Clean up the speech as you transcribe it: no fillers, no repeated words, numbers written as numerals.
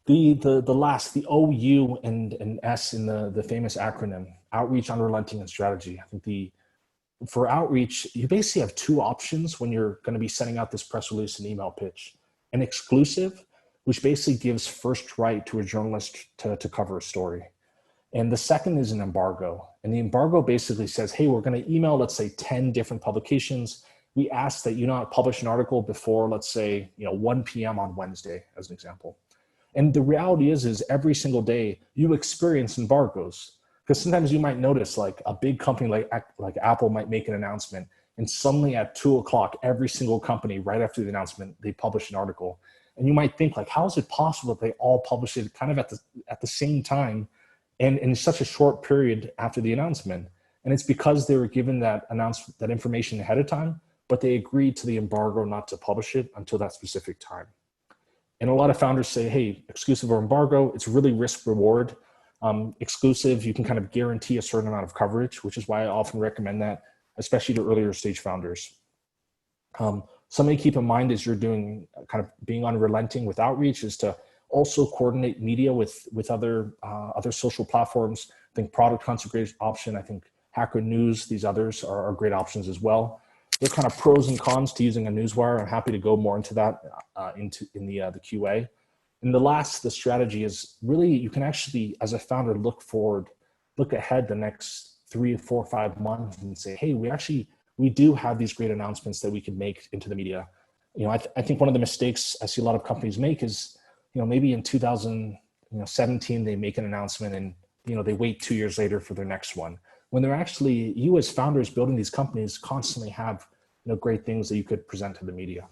The last, the OU and S in the famous acronym, outreach, unrelenting, and strategy. I think for outreach, you basically have two options when you're going to be sending out this press release and email pitch. An exclusive, which basically gives first right to a journalist to cover a story. And the second is an embargo. And the embargo basically says, hey, we're going to email, let's say 10 different publications. We ask that you not publish an article before, let's say, 1 p.m. on Wednesday, as an example. And the reality is every single day you experience embargoes. Because sometimes you might notice like a big company like Apple might make an announcement, and suddenly at 2 o'clock, every single company right after the announcement, they publish an article. And you might think like, how is it possible that they all publish it kind of at the same time and in such a short period after the announcement? And it's because they were given that information ahead of time, but they agreed to the embargo not to publish it until that specific time. And a lot of founders say, hey, exclusive or embargo, it's really risk reward. Exclusive, you can kind of guarantee a certain amount of coverage, which is why I often recommend that, especially to earlier stage founders. Something to keep in mind as you're doing kind of being unrelenting with outreach is to also coordinate media with other social platforms. I think Product Hunt's a great option. I think Hacker News, these others are great options as well. There are kind of pros and cons to using a newswire. I'm happy to go more into that in the QA. And the strategy is really you can actually, as a founder, look ahead the next 3 to 4 or 5 months and say, hey, we do have these great announcements that we can make into the media. I think one of the mistakes I see a lot of companies make is, maybe in 2017 they make an announcement and they wait 2 years later for their next one. When they're actually, you as founders building these companies constantly have great things that you could present to the media.